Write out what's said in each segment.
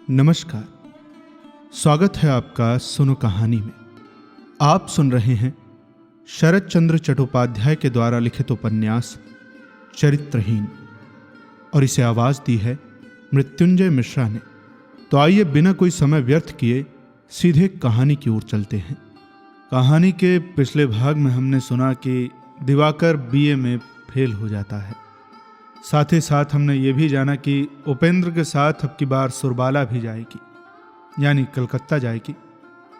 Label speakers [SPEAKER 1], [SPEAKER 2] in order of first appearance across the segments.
[SPEAKER 1] नमस्कार। स्वागत है आपका सुनो कहानी में। आप सुन रहे हैं शरत चंद्र चट्टोपाध्याय के द्वारा लिखित उपन्यास चरित्रहीन, और इसे आवाज दी है मृत्युंजय मिश्रा ने। तो आइए बिना कोई समय व्यर्थ किए सीधे कहानी की ओर चलते हैं। कहानी के पिछले भाग में हमने सुना कि दिवाकर बीए में फेल हो जाता है। साथ ही साथ हमने ये भी जाना कि उपेंद्र के साथ अब की बार सुरबाला भी जाएगी, यानी कलकत्ता जाएगी,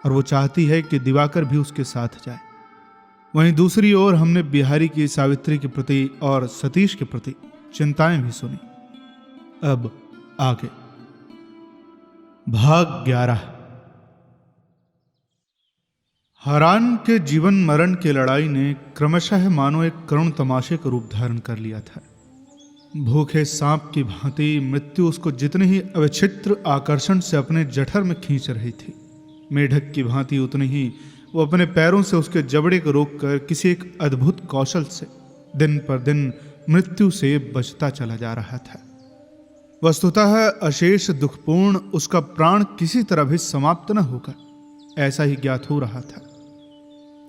[SPEAKER 1] और वो चाहती है कि दिवाकर भी उसके साथ जाए। वहीं दूसरी ओर हमने बिहारी की सावित्री के प्रति और सतीश के प्रति चिंताएं भी सुनी। अब आगे भाग 11। हरान के जीवन मरण की लड़ाई ने क्रमशः मानो एक करुण तमाशे का रूप धारण कर लिया था। भूखे सांप की भांति मृत्यु उसको जितने ही अविचित्र आकर्षण से अपने जठर में खींच रही थी, मेढक की भांति उतनी ही वो अपने पैरों से उसके जबड़े को रोककर किसी एक अद्भुत कौशल से दिन पर दिन मृत्यु से बचता चला जा रहा था। वस्तुतः अशेष दुखपूर्ण उसका प्राण किसी तरह भी समाप्त न होगा, ऐसा ही ज्ञात हो रहा था।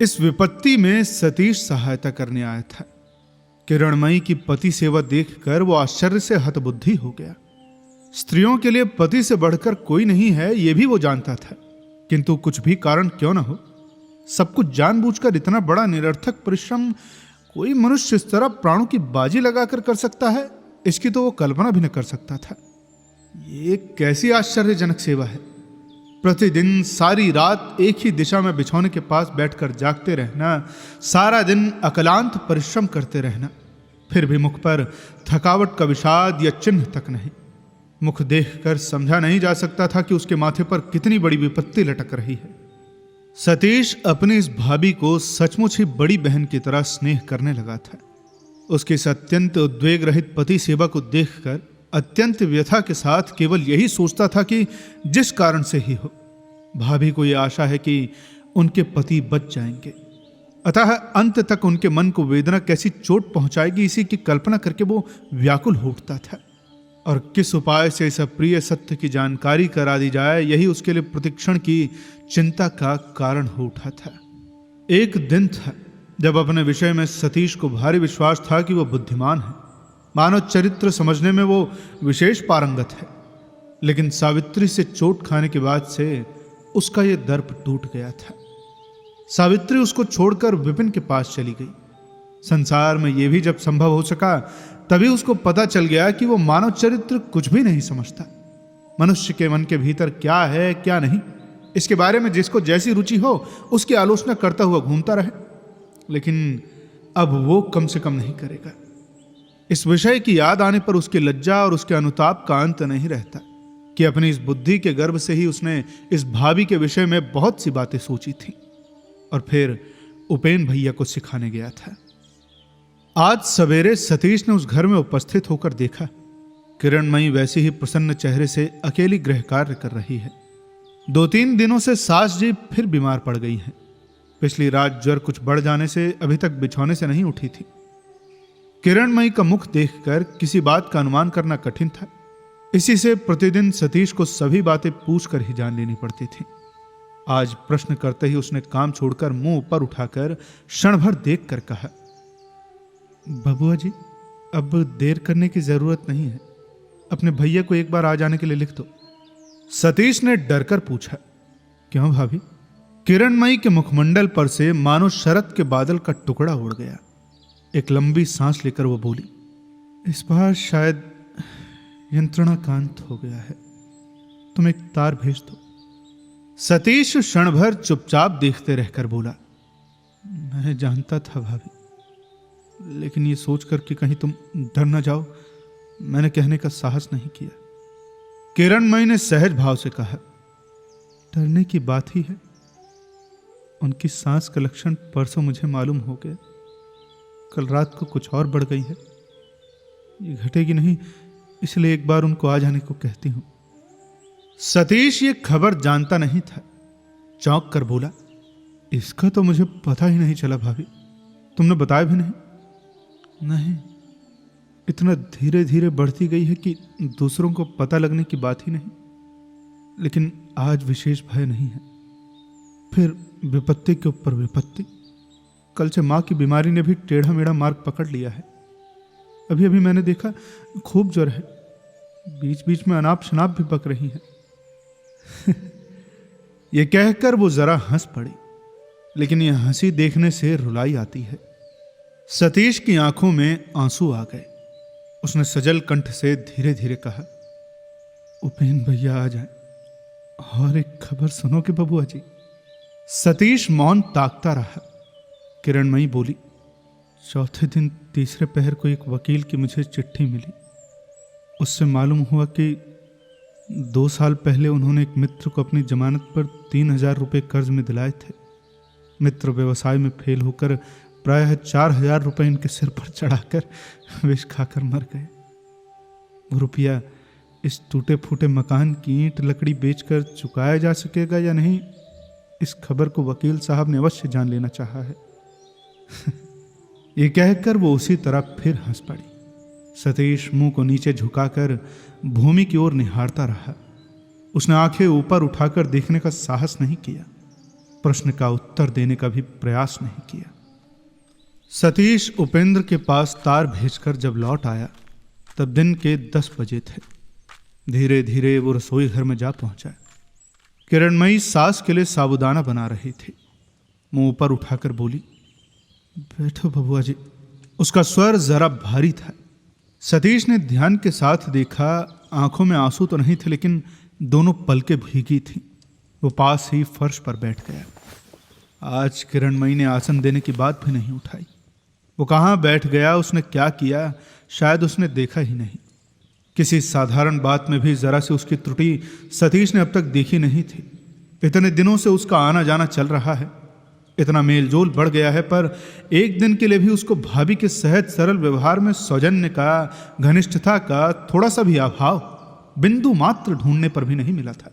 [SPEAKER 1] इस विपत्ति में सतीश सहायता करने आया था। किरणमयी की पति सेवा देखकर वो आश्चर्य से हतबुद्धि हो गया। स्त्रियों के लिए पति से बढ़कर कोई नहीं है, ये भी वो जानता था, किंतु कुछ भी कारण क्यों न हो, सब कुछ जानबूझकर इतना बड़ा निरर्थक परिश्रम कोई मनुष्य इस तरह प्राणों की बाजी लगाकर कर सकता है, इसकी तो वो कल्पना भी न कर सकता था। ये कैसी आश्चर्यजनक सेवा है। प्रतिदिन सारी रात एक ही दिशा में बिछौने के पास बैठकर जागते रहना, सारा दिन अकलांत परिश्रम करते रहना, फिर भी मुख पर थकावट का विषाद या चिन्ह तक नहीं। मुख देखकर समझा नहीं जा सकता था कि उसके माथे पर कितनी बड़ी विपत्ति लटक रही है। सतीश अपनी इस भाभी को सचमुच ही बड़ी बहन की तरह स्नेह करने लगा था। उसकी इस अत्यंत उद्वेग रहित पति सेवा को देखकर अत्यंत व्यथा के साथ केवल यही सोचता था कि जिस कारण से ही हो, भाभी को यह आशा है कि उनके पति बच जाएंगे। अतः अंत तक उनके मन को वेदना कैसी चोट पहुंचाएगी, इसी की कल्पना करके वो व्याकुल हो उठता था। और किस उपाय से इस अप्रिय सत्य की जानकारी करा दी जाए, यही उसके लिए प्रतिक्षण की चिंता का कारण हो उठा था। एक दिन था जब अपने विषय में सतीश को भारी विश्वास था कि वह बुद्धिमान है, मानव चरित्र समझने में वो विशेष पारंगत है। लेकिन सावित्री से चोट खाने के बाद से उसका ये दर्प टूट गया था। सावित्री उसको छोड़कर विपिन के पास चली गई। संसार में यह भी जब संभव हो सका, तभी उसको पता चल गया कि वो मानव चरित्र कुछ भी नहीं समझता। मनुष्य के मन के भीतर क्या है क्या नहीं, इसके बारे में जिसको जैसी रुचि हो उसकी आलोचना करता हुआ घूमता रहे, लेकिन अब वो कम से कम नहीं करेगा। इस विषय की याद आने पर उसकी लज्जा और उसके अनुताप का अंत नहीं रहता कि अपनी इस बुद्धि के गर्भ से ही उसने इस भाभी के विषय में बहुत सी बातें सोची थी और फिर उपेन भैया को सिखाने गया था। आज सवेरे सतीश ने उस घर में उपस्थित होकर देखा, किरणमयी वैसे ही प्रसन्न चेहरे से अकेली गृह कार्य कर रही है। 2-3 दिनों से सास जी फिर बीमार पड़ गई हैं। पिछली रात ज्वर कुछ बढ़ जाने से अभी तक बिछौने से नहीं उठी थी। किरणमयी का मुख देखकर किसी बात का अनुमान करना कठिन था। इसी से प्रतिदिन सतीश को सभी बातें पूछकर ही जान लेनी पड़ती थी। आज प्रश्न करते ही उसने काम छोड़कर मुंह ऊपर उठाकर क्षण भर देखकर कहा, बबुआ जी, अब देर करने की जरूरत नहीं है, अपने भैया को एक बार आ जाने के लिए लिख दो। सतीश ने डरकर पूछा, क्यों भाभी? किरणमयी के मुखमंडल पर से मानो शरत के बादल का टुकड़ा उड़ गया। एक लंबी सांस लेकर वो बोली, इस बार शायद यंत्रणाकांत हो गया है, तुम एक तार भेज दो। सतीश क्षण भर चुपचाप देखते रहकर बोला, मैं जानता था भाभी, लेकिन ये सोचकर कि कहीं तुम डर न जाओ, मैंने कहने का साहस नहीं किया। किरणमयी ने सहज भाव से कहा, डरने की बात ही है, उनकी सांस का लक्षण परसों मुझे मालूम हो गया। कल रात को कुछ और बढ़ गई है, ये घटेगी नहीं, इसलिए एक बार उनको आ जाने को कहती हूं। सतीश ये खबर जानता नहीं था। चौंक कर बोला, इसका तो मुझे पता ही नहीं चला भाभी, तुमने बताया भी नहीं। नहीं, इतना धीरे धीरे बढ़ती गई है कि दूसरों को पता लगने की बात ही नहीं। लेकिन आज विशेष भय नहीं है। फिर विपत्ति के ऊपर विपत्ति। कल से माँ की बीमारी ने भी टेढ़ा मेढ़ा मार्ग पकड़ लिया है। अभी अभी मैंने देखा खूब ज्वर है, बीच बीच में अनाप शनाप भी पक रही है। ये कहकर वो जरा हंस पड़ी, लेकिन यह हंसी देखने से रुलाई आती है। सतीश की आंखों में आंसू आ गए। उसने सजल कंठ से धीरे धीरे कहा, उपेंद्र भैया आ जाए और एक खबर सुनोगे बबुआ जी। सतीश मौन ताकता रहा। किरणमयी बोली, चौथे दिन तीसरे पहर को एक वकील की मुझे चिट्ठी मिली। उससे मालूम हुआ कि 2 साल पहले उन्होंने एक मित्र को अपनी जमानत पर 3,000 रुपये कर्ज में दिलाए थे। मित्र व्यवसाय में फेल होकर प्रायः 4,000 रुपये इनके सिर पर चढ़ाकर विष खाकर मर गए। वो रुपया इस टूटे फूटे मकान की ईंट लकड़ी बेचकर चुकाया जा सकेगा या नहीं, इस खबर को वकील साहब ने अवश्य जान लेना चाहा है। ये कहकर वो उसी तरह फिर हंस पड़ी। सतीश मुंह को नीचे झुकाकर भूमि की ओर निहारता रहा। उसने आंखें ऊपर उठाकर देखने का साहस नहीं किया, प्रश्न का उत्तर देने का भी प्रयास नहीं किया। सतीश उपेंद्र के पास तार भेजकर जब लौट आया तब दिन के 10 बजे थे। धीरे धीरे वो रसोई घर में जा पहुंचा। किरणमयी सास के लिए साबूदाना बना रही थी। मुंह ऊपर उठाकर बोली, बैठो बबुआ जी। उसका स्वर जरा भारी था। सतीश ने ध्यान के साथ देखा। आंखों में आंसू तो नहीं थे, लेकिन दोनों पलकें भीगी थीं। वो पास ही फर्श पर बैठ गया। आज किरणमयी ने आसन देने की बात भी नहीं उठाई। वो कहाँ बैठ गया, उसने क्या किया, शायद उसने देखा ही नहीं। किसी साधारण बात में भी जरा सी उसकी त्रुटि सतीश ने अब तक देखी नहीं थी। इतने दिनों से उसका आना जाना चल रहा है, इतना मेलजोल बढ़ गया है, पर एक दिन के लिए भी उसको भाभी के सहज सरल व्यवहार में सौजन्य का, घनिष्ठता का थोड़ा सा भी अभाव बिंदु मात्र ढूंढने पर भी नहीं मिला था।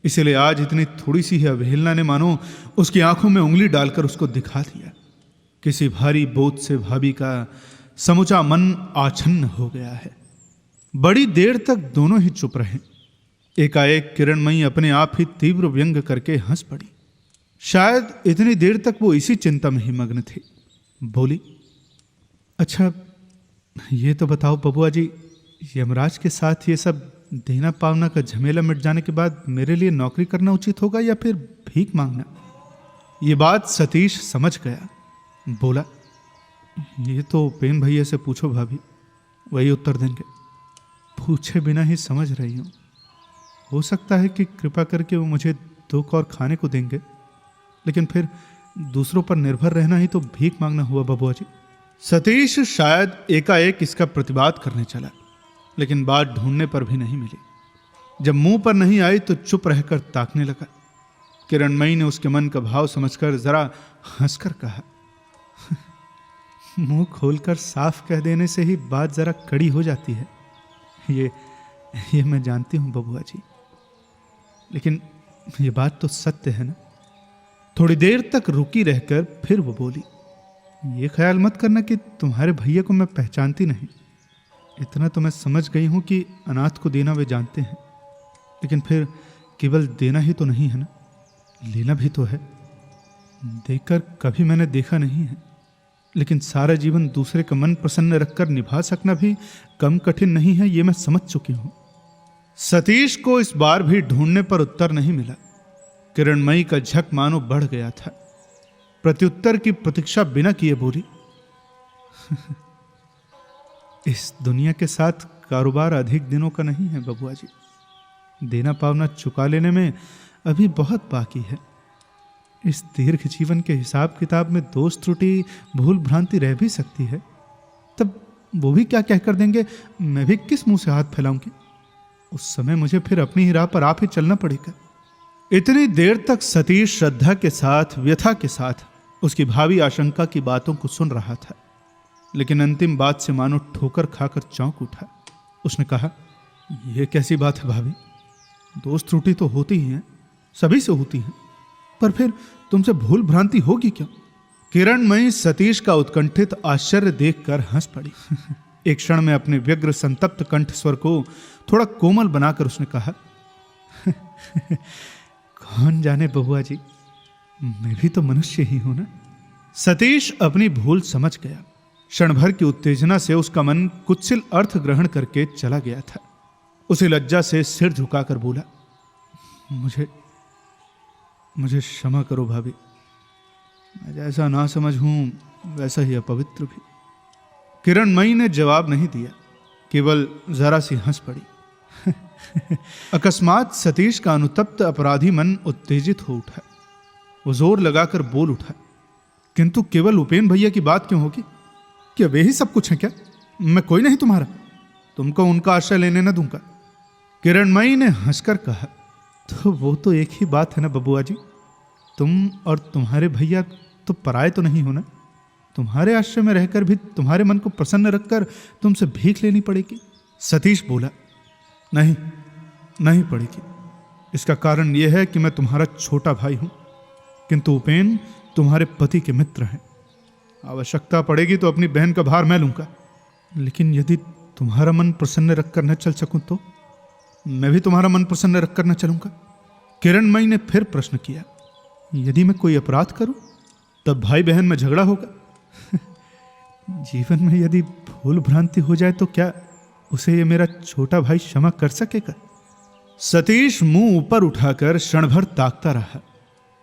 [SPEAKER 1] इसलिए आज इतनी थोड़ी सी ही अवहेलना ने मानो उसकी आंखों में उंगली डालकर उसको दिखा दिया। किसी भारी बोझ से भाभी का समूचा मन आच्छन्न हो गया है। बड़ी देर तक दोनों ही चुप रहे। एकाएक किरणमयी अपने आप ही तीव्र व्यंग करके हंस पड़ी। शायद इतनी देर तक वो इसी चिंता में ही मग्न थी। बोली, अच्छा ये तो बताओ बबुआ जी, यमराज के साथ ये सब देना पावना का झमेला मिट जाने के बाद मेरे लिए नौकरी करना उचित होगा या फिर भीख मांगना? ये बात सतीश समझ गया। बोला, ये तो उपेंद्र भैया से पूछो भाभी, वही उत्तर देंगे। पूछे बिना ही समझ रही हूँ। हो सकता है कि कृपा करके वो मुझे 2 कौर खाने को देंगे, लेकिन फिर दूसरों पर निर्भर रहना ही तो भीख मांगना हुआ बबुआ जी। सतीश शायद एकाएक इसका प्रतिवाद करने चला, लेकिन बात ढूंढने पर भी नहीं मिली। जब मुंह पर नहीं आई तो चुप रहकर ताकने लगा। किरणमयी ने उसके मन का भाव समझकर जरा हंसकर कहा, मुंह खोलकर साफ कह देने से ही बात जरा कड़ी हो जाती है। ये मैं जानती हूं बबुआ जी, लेकिन ये बात तो सत्य है ना। थोड़ी देर तक रुकी रहकर फिर वो बोली, ये ख्याल मत करना कि तुम्हारे भैया को मैं पहचानती नहीं। इतना तो मैं समझ गई हूं कि अनाथ को देना वे जानते हैं, लेकिन फिर केवल देना ही तो नहीं है ना, लेना भी तो है। देकर कभी मैंने देखा नहीं है, लेकिन सारा जीवन दूसरे का मन प्रसन्न रखकर निभा सकना भी कम कठिन नहीं है, ये मैं समझ चुकी हूं। सतीश को इस बार भी ढूंढने पर उत्तर नहीं मिला। किरणमयी का झक मानो बढ़ गया था। प्रत्युत्तर की प्रतीक्षा बिना किए बोली, इस दुनिया के साथ कारोबार अधिक दिनों का नहीं है बबुआ जी। देना पावना चुका लेने में अभी बहुत बाकी है। इस दीर्घ जीवन के हिसाब किताब में दोष त्रुटि भूल भ्रांति रह भी सकती है, तब वो भी क्या कहकर देंगे, मैं भी किस मुंह से हाथ फैलाऊंगी। उस समय मुझे फिर अपनी ही राह पर आप ही चलना पड़ेगा। इतनी देर तक सतीश श्रद्धा के साथ, व्यथा के साथ उसकी भावी आशंका की बातों को सुन रहा था, लेकिन अंतिम बात से मानो ठोकर खाकर चौंक उठा। उसने कहा, यह कैसी बात है भाभी, दोष त्रुटि तो होती ही हैं, सभी से होती हैं, पर फिर तुमसे भूल भ्रांति होगी क्यों? किरणमयी सतीश का उत्कंठित आश्चर्य देखकर हंस पड़ी। एक क्षण में अपने व्यग्र संतप्त कंठ स्वर को थोड़ा कोमल बनाकर उसने कहा, कौन जाने बहुआ जी, मैं भी तो मनुष्य ही हूं ना। सतीश अपनी भूल समझ गया। क्षण भर की उत्तेजना से उसका मन कुत्सिल अर्थ ग्रहण करके चला गया था। उसे लज्जा से सिर झुकाकर बोला, मुझे क्षमा करो भाभी। मैं जैसा ना समझ हूं वैसा ही अपवित्र भी। किरणमयी ने जवाब नहीं दिया, केवल जरा सी हंस पड़ी। अकस्मात सतीश का अनुतप्त अपराधी मन उत्तेजित हो उठा। वो जोर लगाकर बोल उठा, किंतु केवल उपेन भैया की बात क्यों होगी? क्या वे ही सब कुछ है क्या? मैं कोई नहीं तुम्हारा, तुमको उनका आश्रय लेने न दूंगा। किरणमयी ने हंसकर कहा, तो वो तो एक ही बात है ना बबुआ जी, तुम और तुम्हारे भैया तो पराये तो नहीं हो ना। तुम्हारे आश्रय में रहकर भी तुम्हारे मन को प्रसन्न रखकर तुमसे भीख लेनी पड़ेगी। सतीश बोला, नहीं पड़ेगी। इसका कारण यह है कि मैं तुम्हारा छोटा भाई हूं, किंतु उपेन तुम्हारे पति के मित्र हैं। आवश्यकता पड़ेगी तो अपनी बहन का भार मैं लूंगा, लेकिन यदि तुम्हारा मन प्रसन्न रखकर न चल सकूं तो मैं भी तुम्हारा मन प्रसन्न रखकर न चलूंगा। किरणमयी ने फिर प्रश्न किया, यदि मैं कोई अपराध करूं तब भाई बहन में झगड़ा होगा। जीवन में यदि भूल भ्रांति हो जाए तो क्या उसे ये मेरा छोटा भाई क्षमा कर सकेगा? सतीश मुंह ऊपर उठाकर क्षण भर ताकता रहा,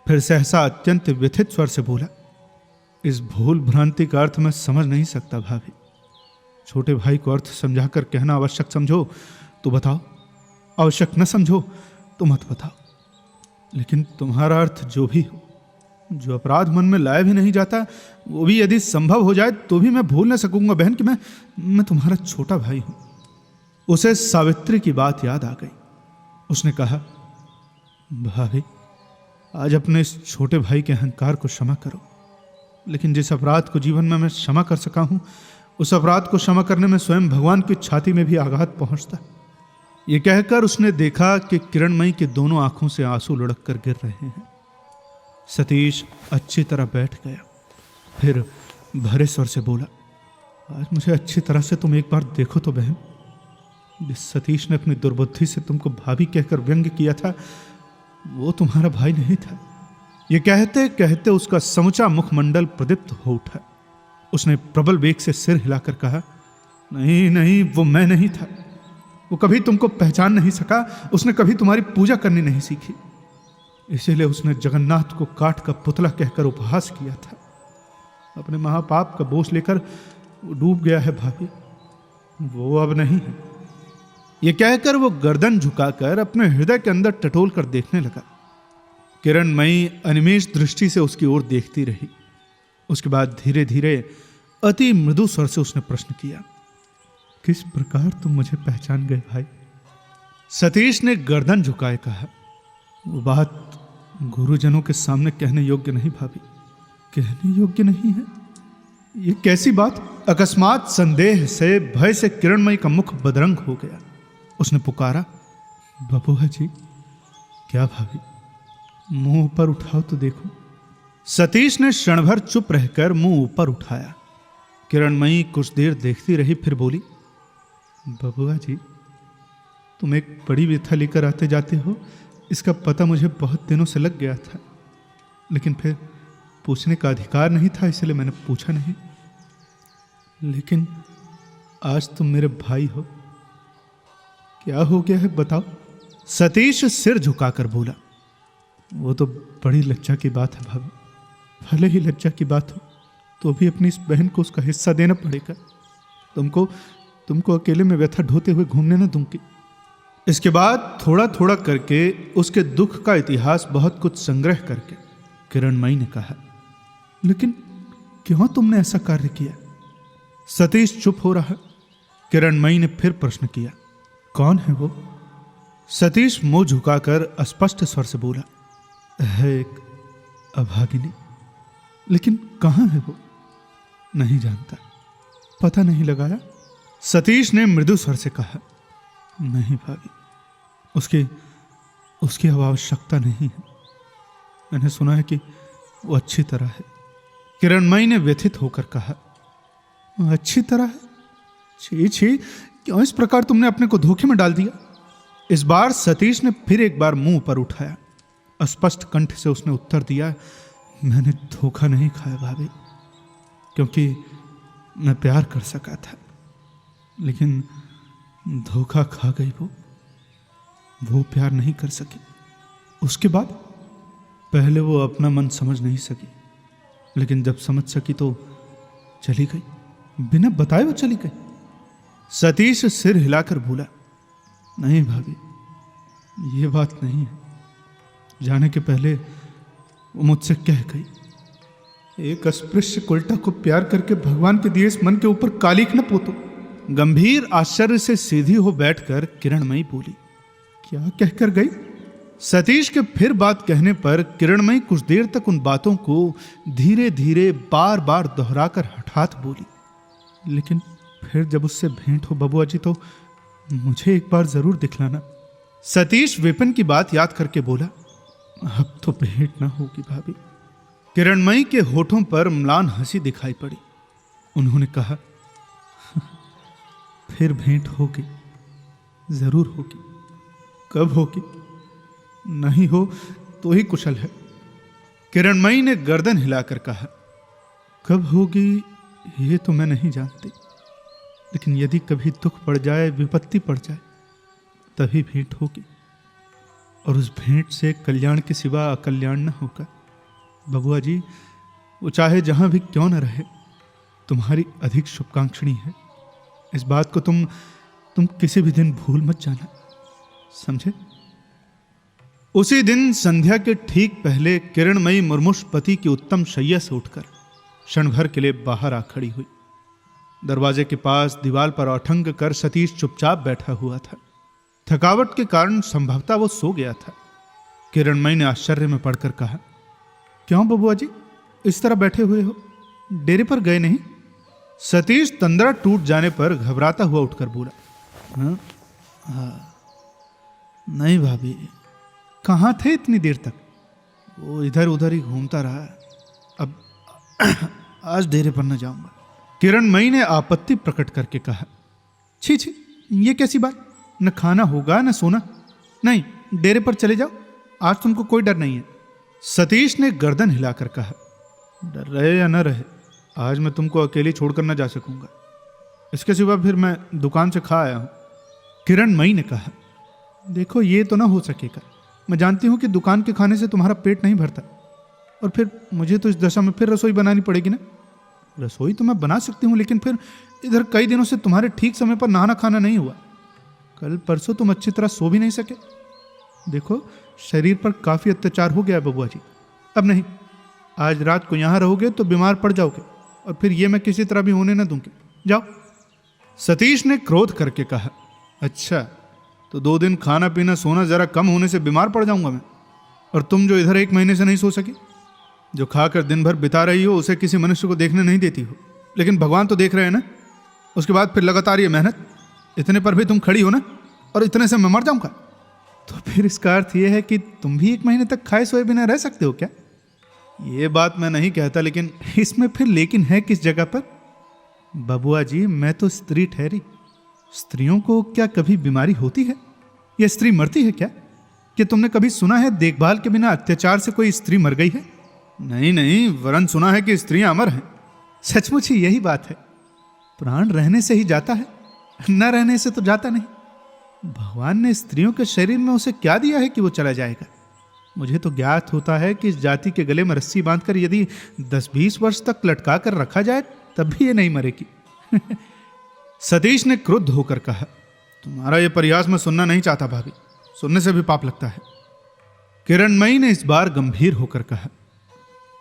[SPEAKER 1] फिर सहसा अत्यंत व्यथित स्वर से बोला, इस भूल भ्रांति का अर्थ मैं समझ नहीं सकता भाभी। छोटे भाई को अर्थ समझाकर कहना आवश्यक समझो तो बताओ, आवश्यक न समझो तो मत बताओ। लेकिन तुम्हारा अर्थ जो भी हो, जो अपराध मन में लाया भी नहीं जाता, वो भी यदि संभव हो जाए तो भी मैं भूल न सकूंगा बहन कि मैं तुम्हारा छोटा भाई हूं। उसे सावित्री की बात याद आ गई। उसने कहा, भाभी आज अपने इस छोटे भाई के अहंकार को क्षमा करो, लेकिन जिस अपराध को जीवन में मैं क्षमा कर सका हूं, उस अपराध को क्षमा करने में स्वयं भगवान की छाती में भी आघात पहुंचता। ये कहकर उसने देखा कि किरणमयी के दोनों आंखों से आंसू लुढ़क कर गिर रहे हैं। सतीश अच्छी तरह बैठ गया, फिर भरे स्वर से बोला, आज मुझे अच्छी तरह से तुम एक बार देखो तो बहन। जिस सतीश ने अपनी दुर्बुद्धि से तुमको भाभी कहकर व्यंग्य किया था, वो तुम्हारा भाई नहीं था। ये कहते कहते उसका समूचा मुखमंडल प्रदीप्त हो उठा। उसने प्रबल वेग से सिर हिलाकर कहा, नहीं, वो मैं नहीं था। वो कभी तुमको पहचान नहीं सका, उसने कभी तुम्हारी पूजा करनी नहीं सीखी, इसीलिए उसने जगन्नाथ को काट का पुतला कहकर उपहास किया था। अपने महापाप का बोझ लेकर वो डूब गया है भाभी, वो अब नहीं है। ये कहकर वो गर्दन झुकाकर अपने हृदय के अंदर टटोल कर देखने लगा। किरणमयी अनिमेष दृष्टि से उसकी ओर देखती रही। उसके बाद धीरे धीरे अति मृदु स्वर से उसने प्रश्न किया, किस प्रकार तुम मुझे पहचान गए भाई? सतीश ने गर्दन झुकाए कहा, वो बात गुरुजनों के सामने कहने योग्य नहीं भाभी, कहने योग्य नहीं है। ये कैसी बात? अकस्मात संदेह से भय से किरणमयी का मुख बदरंग हो गया। उसने पुकारा, बबुआ जी। क्या भाभी? मुंह ऊपर उठाओ तो देखो। सतीश ने क्षण भर चुप रहकर मुंह ऊपर उठाया। किरणमयी कुछ देर देखती रही, फिर बोली, बबुआ जी, तुम एक बड़ी व्यथा लेकर आते जाते हो, इसका पता मुझे बहुत दिनों से लग गया था, लेकिन फिर पूछने का अधिकार नहीं था, इसलिए मैंने पूछा नहीं। लेकिन आज तुम मेरे भाई हो, क्या हो गया है बताओ? सतीश सिर झुकाकर बोला, वो तो बड़ी लज्जा की बात है भाभी। भले ही लज्जा की बात हो तो भी अपनी इस बहन को उसका हिस्सा देना पड़ेगा। तुमको अकेले में व्यथा ढोते हुए घूमने न दूंगी। इसके बाद थोड़ा थोड़ा करके उसके दुख का इतिहास बहुत कुछ संग्रह करके किरणमयी ने कहा, लेकिन क्यों तुमने ऐसा कार्य किया? सतीश चुप हो रहा। किरणमयी ने फिर प्रश्न किया, कौन है वो? सतीश मुंह झुकाकर स्पष्ट स्वर से बोला, है एक अभागिनी। लेकिन कहां है वो? नहीं जानता, पता नहीं लगाया। सतीश ने मृदु स्वर से कहा, नहीं भाभी, उसकी अब आवश्यकता नहीं है। मैंने सुना है कि वो अच्छी तरह है। किरणमयी ने व्यथित होकर कहा, अच्छी तरह है? छी, क्यों इस प्रकार तुमने अपने को धोखे में डाल दिया? इस बार सतीश ने फिर एक बार मुंह पर उठाया। स्पष्ट कंठ से उसने उत्तर दिया, मैंने धोखा नहीं खाया भाभी, क्योंकि मैं प्यार कर सका था, लेकिन धोखा खा गई वो प्यार नहीं कर सकी। उसके बाद पहले वो अपना मन समझ नहीं सकी, लेकिन जब समझ सकी तो चली गई, बिना बताए वो चली गई। सतीश सिर हिलाकर बोला, नहीं भाभी, ये बात नहीं है। जाने के पहले वो मुझसे कह गई, एक अस्पृश्य कुलटा को प्यार करके भगवान के दिए इस मन के ऊपर कालिक न पोतो। गंभीर आश्चर्य से सीधी हो बैठकर किरणमयी बोली, क्या कहकर गई? सतीश के फिर बात कहने पर किरणमयी कुछ देर तक उन बातों को धीरे धीरे बार बार दोहराकर हठात बोली, लेकिन फिर जब उससे भेंट हो बबुआ जी तो मुझे एक बार जरूर दिखलाना। सतीश विपिन की बात याद करके बोला, अब तो भेंट ना होगी भाभी। किरणमयी के होठों पर म्लान हंसी दिखाई पड़ी। उन्होंने कहा, फिर भेंट होगी, जरूर होगी। कब होगी? नहीं हो तो ही कुशल है। किरणमयी ने गर्दन हिलाकर कहा, कब होगी ये तो मैं नहीं जानती, लेकिन यदि कभी दुख पड़ जाए, विपत्ति पड़ जाए, तभी भेंट होगी, और उस भेंट से कल्याण के सिवा अकल्याण न होगा। बबुआ जी, वो चाहे जहां भी क्यों न रहे, तुम्हारी अधिक शुभकांक्षणी है। इस बात को तुम किसी भी दिन भूल मत जाना, समझे? उसी दिन संध्या के ठीक पहले किरणमयी मुर्मुष पति की उत्तम शैया से उठकर क्षण भर के लिए बाहर आ खड़ी हुई। दरवाजे के पास दीवार पर अठंग कर सतीश चुपचाप बैठा हुआ था। थकावट के कारण संभवतः वो सो गया था। किरणमयी ने आश्चर्य में पड़कर कहा, क्यों बबुआ जी इस तरह बैठे हुए हो? डेरे पर गए नहीं? सतीश तंद्रा टूट जाने पर घबराता हुआ उठकर बोला, हाँ, नहीं भाभी, कहाँ थे इतनी देर तक? वो इधर उधर ही घूमता रहा, अब आज डेरे पर न जाऊंगा। किरणमयी ने आपत्ति प्रकट करके कहा, छी छी, ये कैसी बात? न खाना होगा न सोना। नहीं, डेरे पर चले जाओ, आज तुमको कोई डर नहीं है। सतीश ने गर्दन हिलाकर कहा, डर रहे या न रहे, आज मैं तुमको अकेली छोड़कर न जा सकूंगा। इसके सिवा फिर मैं दुकान से खा आया हूं। किरणमयी ने कहा, देखो ये तो ना हो सकेगा। मैं जानती हूं कि दुकान के खाने से तुम्हारा पेट नहीं भरता, और फिर मुझे तो इस दशा में फिर रसोई बनानी पड़ेगी ना। रसोई तो मैं बना सकती हूं, लेकिन फिर इधर कई दिनों से तुम्हारे ठीक समय पर नहाना खाना नहीं हुआ। कल परसों तुम अच्छी तरह सो भी नहीं सके। देखो, शरीर पर काफी अत्याचार हो गया बबुआ जी। अब नहीं, आज रात को यहां रहोगे तो बीमार पड़ जाओगे, और फिर ये मैं किसी तरह भी होने न दूंगी। जाओ। सतीश ने क्रोध करके कहा, अच्छा, तो 2 दिन खाना पीना सोना जरा कम होने से बीमार पड़ जाऊंगा मैं? और तुम जो इधर 1 महीने से नहीं सो सकी, जो खाकर दिन भर बिता रही हो, उसे किसी मनुष्य को देखने नहीं देती हो, लेकिन भगवान तो देख रहे हैं ना। उसके बाद फिर लगातार ये मेहनत, इतने पर भी तुम खड़ी हो ना, और इतने से मैं मर जाऊंगा। तो फिर इसका अर्थ यह है कि तुम भी 1 महीने तक खाए सोए बिना रह सकते हो क्या? ये बात मैं नहीं कहता, लेकिन इसमें फिर लेकिन है किस जगह पर? बबुआ जी, मैं तो स्त्री ठहरी। स्त्रियों को क्या कभी बीमारी होती है? यह स्त्री मरती है क्या? कि तुमने कभी सुना है देखभाल के बिना अत्याचार से कोई स्त्री मर गई है? नहीं नहीं, वरन सुना है कि स्त्रियां अमर हैं। सचमुच ही यही बात है। प्राण रहने से ही जाता है, न रहने से तो जाता नहीं। भगवान ने स्त्रियों के शरीर में उसे क्या दिया है कि वो चला जाएगा? मुझे तो ज्ञात होता है कि इस जाति के गले में रस्सी बांधकर यदि 10-20 वर्ष तक लटका कर रखा जाए, तब भी ये नहीं मरेगी। सतीश ने क्रुद्ध होकर कहा, तुम्हारा यह प्रयास मैं सुनना नहीं चाहता भाभी, सुनने से भी पाप लगता है। किरणमयी ने इस बार गंभीर होकर कहा,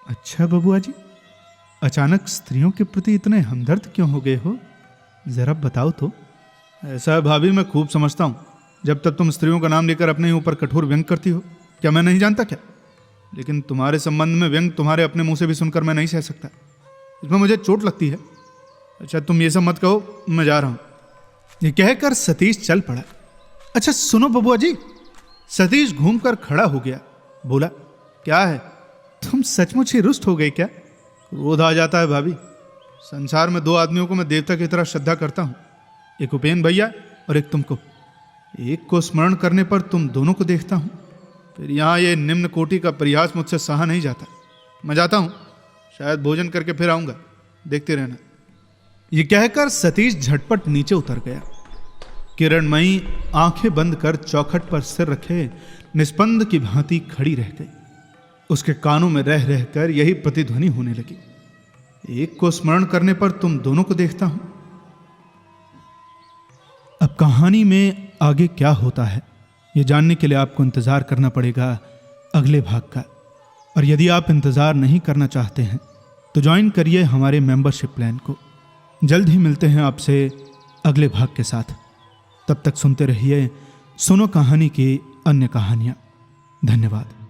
[SPEAKER 1] अच्छा बबुआ जी, अचानक स्त्रियों के प्रति इतने हमदर्द क्यों हो गए हो? जरा बताओ तो। ऐसा भाभी मैं खूब समझता हूं। जब तक तुम स्त्रियों का नाम लेकर अपने ऊपर कठोर व्यंग करती हो, क्या मैं नहीं जानता क्या? लेकिन तुम्हारे संबंध में व्यंग तुम्हारे अपने मुंह से भी सुनकर मैं नहीं सह सकता। इसमें मुझे चोट लगती है। अच्छा, तुम ये सब मत कहो, मैं जा रहा हूं। ये कहकर सतीश चल पड़ा। अच्छा सुनो बबुआ जी। सतीश घूमकर खड़ा हो गया, बोला, क्या है? तुम सचमुच ही रुष्ट हो गए क्या? क्रोध आ जाता है भाभी। संसार में 2 आदमियों को मैं देवता की तरह श्रद्धा करता हूं, एक उपेन भैया और एक तुमको। एक को स्मरण करने पर तुम दोनों को देखता हूं। फिर यहां ये निम्न कोटि का प्रयास मुझसे सहा नहीं जाता। मैं जाता हूं, शायद भोजन करके फिर आऊंगा, देखते रहना। ये कहकर सतीश झटपट नीचे उतर गया। किरणमयी आंखें बंद कर चौखट पर सिर रखे निस्पंद की भांति खड़ी रह गई। उसके कानों में रह रहकर यही प्रतिध्वनि होने लगी, एक को स्मरण करने पर तुम दोनों को देखता हूं। अब कहानी में आगे क्या होता है, यह जानने के लिए आपको इंतजार करना पड़ेगा अगले भाग का। और यदि आप इंतजार नहीं करना चाहते हैं तो ज्वाइन करिए हमारे मेंबरशिप प्लान को। जल्द ही मिलते हैं आपसे अगले भाग के साथ। तब तक सुनते रहिए सुनो कहानी की अन्य कहानियां। धन्यवाद।